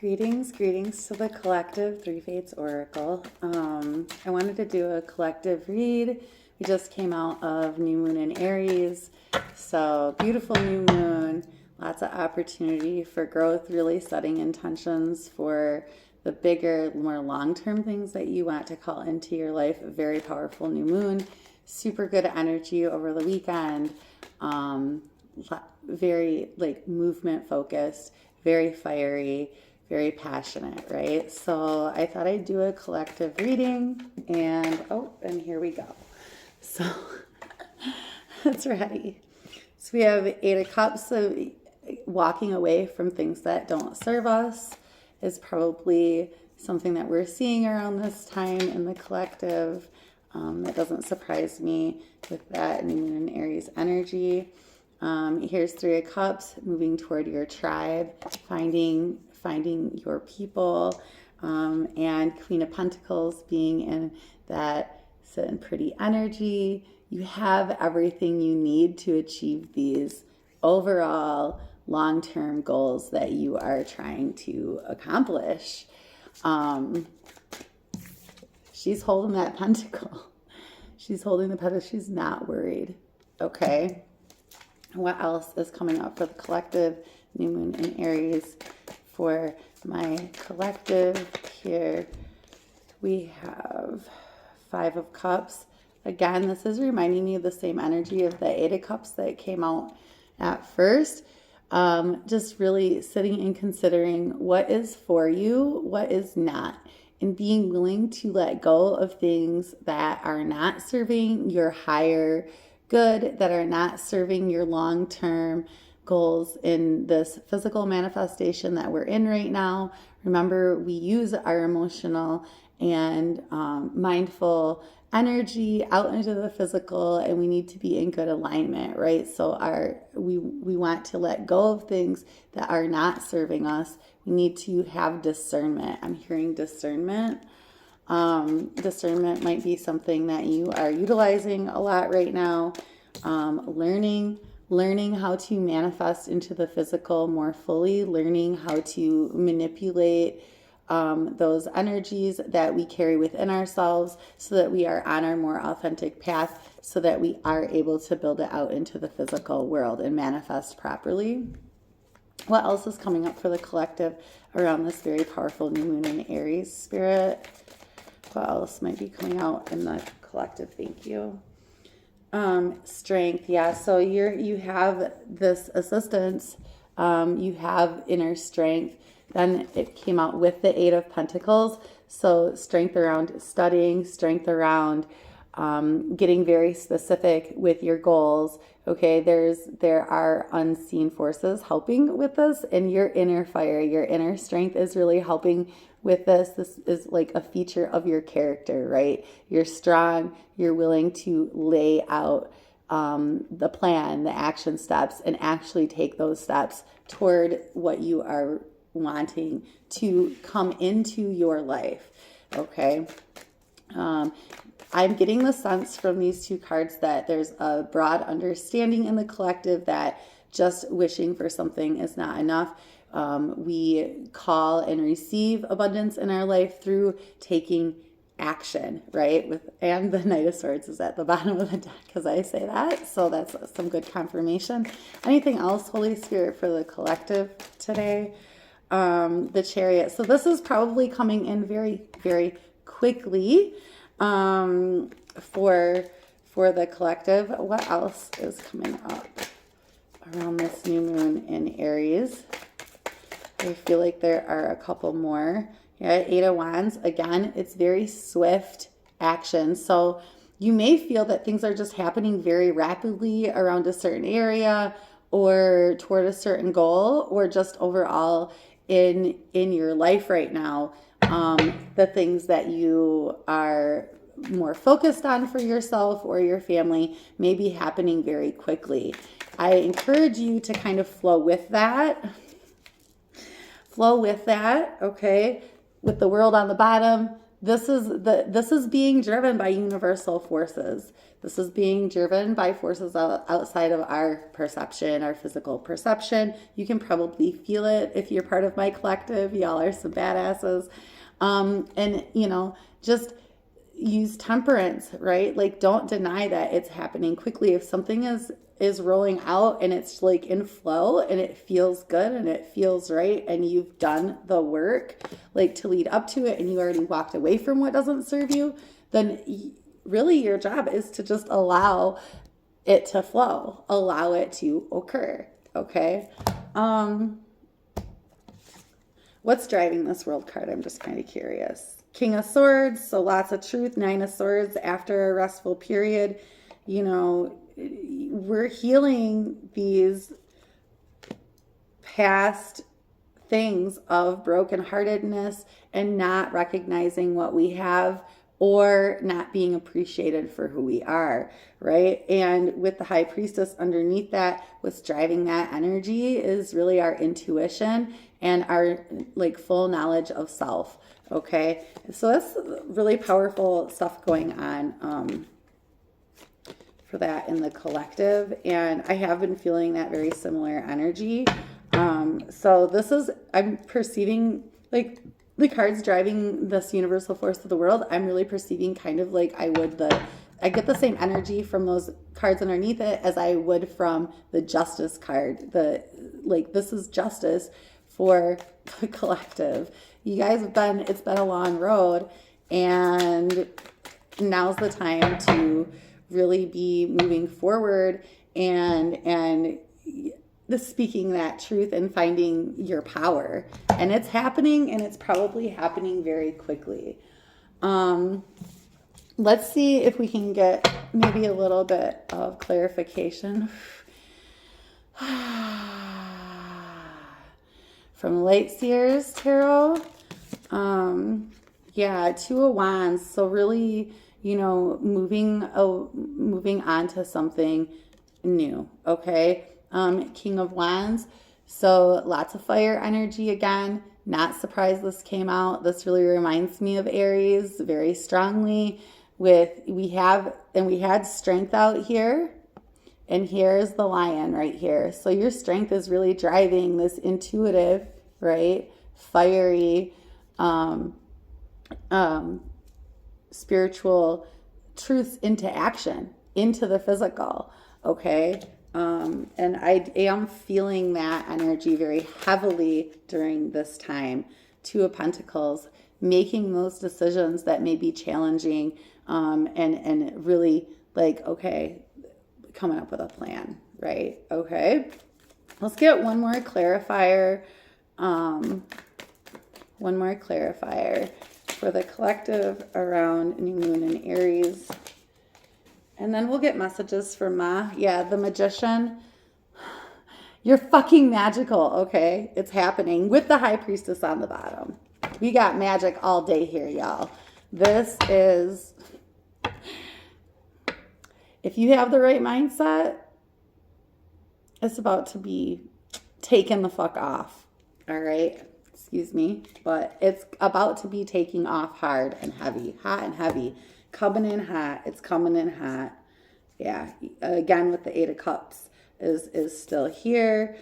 Greetings to the collective Three Fates Oracle. I wanted to do a collective read. We just came out of new moon in Aries, so beautiful new moon, lots of opportunity for growth, really setting intentions for the bigger, more long-term things that you want to call into your life. A very powerful new moon, super good energy over the weekend, very like movement focused, very fiery, very passionate, right? So I thought I'd do a collective reading, and here we go. So it's ready. So we have Eight of Cups. So walking away from things that don't serve us is probably something that we're seeing around this time in the collective. That doesn't surprise me with that new moon in Aries energy. Here's Three of Cups, moving toward your tribe, finding your people, and Queen of Pentacles being in that pretty energy. You have everything you need to achieve these overall long-term goals that you are trying to accomplish. She's holding that pentacle. She's holding the pentacle. She's not worried. Okay. What else is coming up for the collective? New moon in Aries. For my collective here, we have Five of Cups. Again, this is reminding me of the same energy of the Eight of Cups that came out at first. Just really sitting and considering what is for you, what is not, and being willing to let go of things that are not serving your higher good, that are not serving your long-term goals in this physical manifestation that we're in right now. Remember, we use our emotional and mindful energy out into the physical, and we need to be in good alignment, right? So we want to let go of things that are not serving us. We need to have discernment. I'm hearing discernment. Discernment might be something that you are utilizing a lot right now. Learning how to manifest into the physical more fully, learning how to manipulate those energies that we carry within ourselves so that we are on our more authentic path, so that we are able to build it out into the physical world and manifest properly. What else is coming up for the collective around this very powerful new moon in Aries spirit? What else might be coming out in the collective? Thank you. Strength. Yeah. So you have this assistance. You have inner strength. Then it came out with the Eight of Pentacles. So strength around studying, strength around getting very specific with your goals. Okay, there are unseen forces helping with this, and your inner fire, your inner strength is really helping with this. This is like a feature of your character, right? You're strong, you're willing to lay out the plan, the action steps, and actually take those steps toward what you are wanting to come into your life. Okay. I'm getting the sense from these two cards that there's a broad understanding in the collective that just wishing for something is not enough. We call and receive abundance in our life through taking action, right? And the Knight of Swords is at the bottom of the deck because I say that. So that's some good confirmation. Anything else, Holy Spirit, for the collective today? The Chariot. So this is probably coming in very, very quickly for the collective. What else is coming up around this new moon in Aries? I feel like there are a couple more. Yeah, Eight of Wands. Again, it's very swift action. So you may feel that things are just happening very rapidly around a certain area or toward a certain goal, or just overall in your life right now. The things that you are more focused on for yourself or your family may be happening very quickly. I encourage you to kind of flow with that, okay? With the world on the bottom, this is being driven by universal forces. This is being driven by forces outside of our perception, our physical perception. You can probably feel it if you're part of my collective. Y'all are some badasses. And just use temperance, right? Like, don't deny that it's happening quickly. If something is rolling out and it's like in flow and it feels good and it feels right and you've done the work like to lead up to it and you already walked away from what doesn't serve you, then really your job is to just allow it to flow, allow it to occur. Okay. What's driving this world card? I'm just kind of curious. King of Swords, so lots of truth. Nine of Swords, after a restful period, we're healing these past things of brokenheartedness and not recognizing what we have or not being appreciated for who we are, right? And with the High Priestess underneath that, what's driving that energy is really our intuition and our like full knowledge of self. Okay, so that's really powerful stuff going on for that in the collective, and I have been feeling that very similar energy. So this is, I'm perceiving like the cards driving this universal force of the world. I'm really perceiving kind of like I get the same energy from those cards underneath it as I would from the Justice card. This is justice for the collective. You guys it's been a long road, and now's the time to really be moving forward and speaking that truth and finding your power. And it's happening, and it's probably happening very quickly. Let's see if we can get maybe a little bit of clarification from Light Seers Tarot. Two of Wands. So really, moving on to something new. Okay. King of Wands. So lots of fire energy again. Not surprised this came out. This really reminds me of Aries very strongly. We had strength out here. And here's the Lion right here. So your strength is really driving this intuitive, right? Fiery, spiritual truths into action, into the physical. Okay. And I am feeling that energy very heavily during this time. Two of Pentacles, making those decisions that may be challenging, and really like, okay, coming up with a plan, right? Okay. Let's get one more clarifier. One more clarifier for the collective around New Moon and Aries. And then we'll get messages from Ma. Yeah, the Magician. You're fucking magical, okay? It's happening with the High Priestess on the bottom. We got magic all day here, y'all. This is... If you have the right mindset, it's about to be taken the fuck off. All right? Excuse me. But it's about to be taking off hard and heavy. Hot and heavy. Coming in hot. It's coming in hot. Yeah. Again, with the Eight of Cups is still here.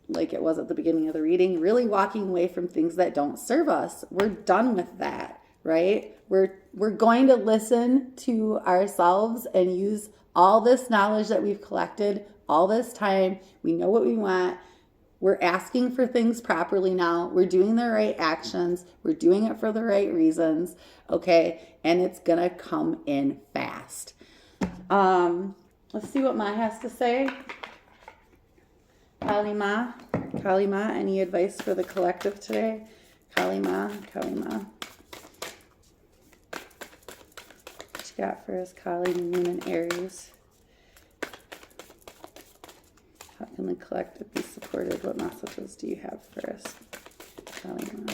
Like it was at the beginning of the reading. Really walking away from things that don't serve us. We're done with that. Right? We're going to listen to ourselves and use all this knowledge that we've collected all this time. We know what we want. We're asking for things properly now. We're doing the right actions. We're doing it for the right reasons. Okay. And it's going to come in fast. Let's see what Ma has to say. Kali Ma, any advice for the collective today? Kali Ma. What you got for us, Kali, Moon, and Aries? How can the collective be supported? What messages do you have for us, Kali Ma?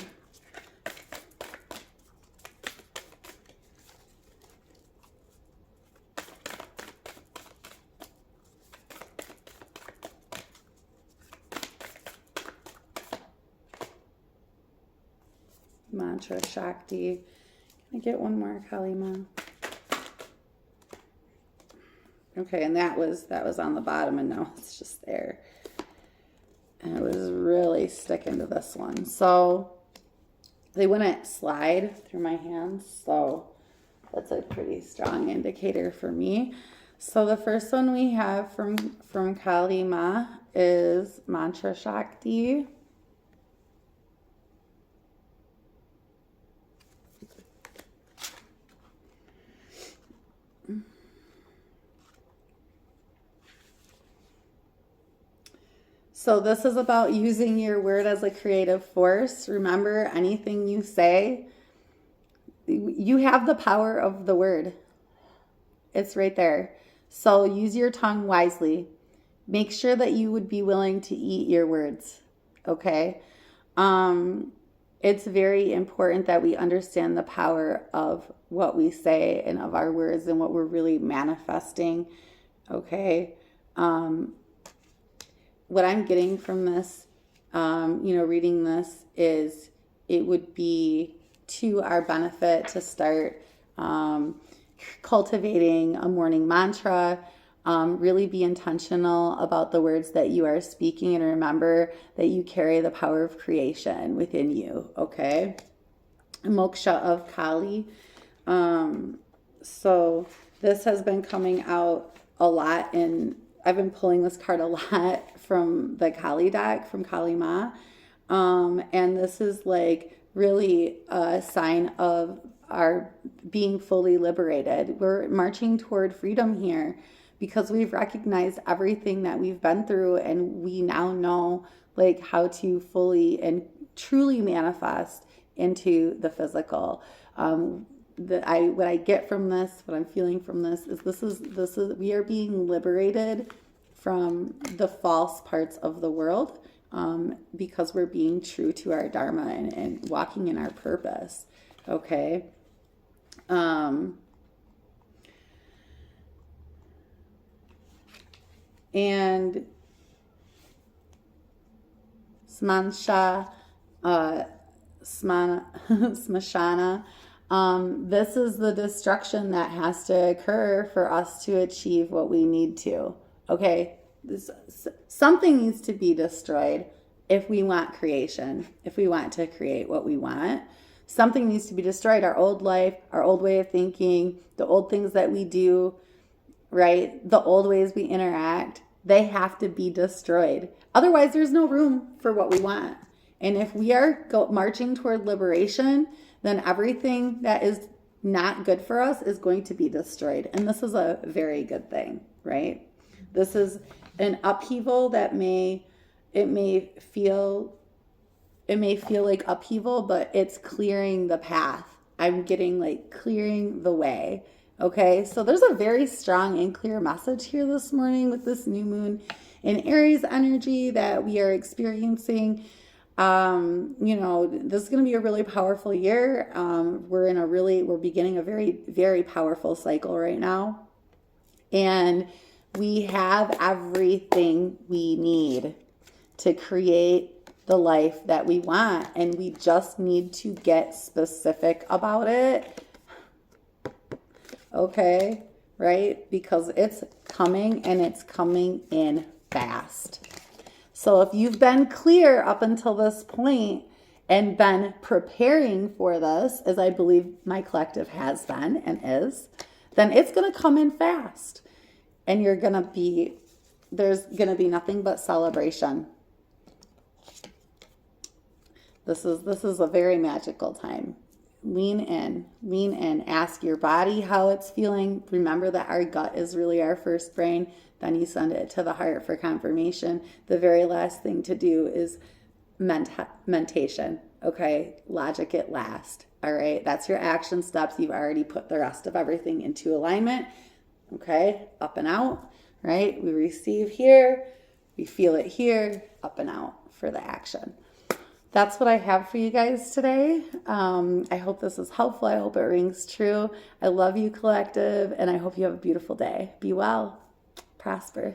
Mantra Shakti. I get one more, Kalima. Okay, and that was on the bottom, and now it's just there. And it was really sticking to this one. So they wouldn't slide through my hands, so that's a pretty strong indicator for me. So the first one we have from Kali Ma is Mantra Shakti. So this is about using your word as a creative force. Remember, anything you say, you have the power of the word. It's right there. So use your tongue wisely. Make sure that you would be willing to eat your words. Okay? It's very important that we understand the power of what we say and of our words and what we're really manifesting. Okay? What I'm getting from this, reading this, is it would be to our benefit to start cultivating a morning mantra. Really be intentional about the words that you are speaking, and remember that you carry the power of creation within you. Okay? Moksha of Kali. So this has been coming out a lot, and I've been pulling this card a lot from the Kali deck, from Kali Ma. And this is like really a sign of our being fully liberated. We're marching toward freedom here because we've recognized everything that we've been through, and we now know like how to fully and truly manifest into the physical. What I get from this, what I'm feeling from this is we are being liberated from the false parts of the world, because we're being true to our dharma and walking in our purpose. Okay. And Smansha, Smashana. This is the destruction that has to occur for us to achieve what we need to. Okay, something needs to be destroyed if we want creation, if we want to create what we want. Something needs to be destroyed. Our old life, our old way of thinking, the old things that we do, right? The old ways we interact, they have to be destroyed. Otherwise, there's no room for what we want. And if we are marching toward liberation, then everything that is not good for us is going to be destroyed. And this is a very good thing, right? This is an upheaval that may feel like upheaval, but it's clearing the path. I'm getting like clearing the way. Okay, so there's a very strong and clear message here this morning with this new moon in Aries energy that we are experiencing. This is going to be a really powerful year. We're beginning a very, very powerful cycle right now. And we have everything we need to create the life that we want. And we just need to get specific about it. Okay, right? Because it's coming, and it's coming in fast. So if you've been clear up until this point and been preparing for this, as I believe my collective has been and is, then it's going to come in fast. And there's going to be nothing but celebration. This is a very magical time. Lean in, ask your body how it's feeling. Remember that our gut is really our first brain. Then you send it to the heart for confirmation. The very last thing to do is mentation. Okay, logic it last. All right, that's your action steps. You've already put the rest of everything into alignment. Okay, up and out, right? We receive here, we feel it here, up and out for the action. That's what I have for you guys today. I hope this is helpful. I hope it rings true. I love you, collective, and I hope you have a beautiful day. Be well. Prosper.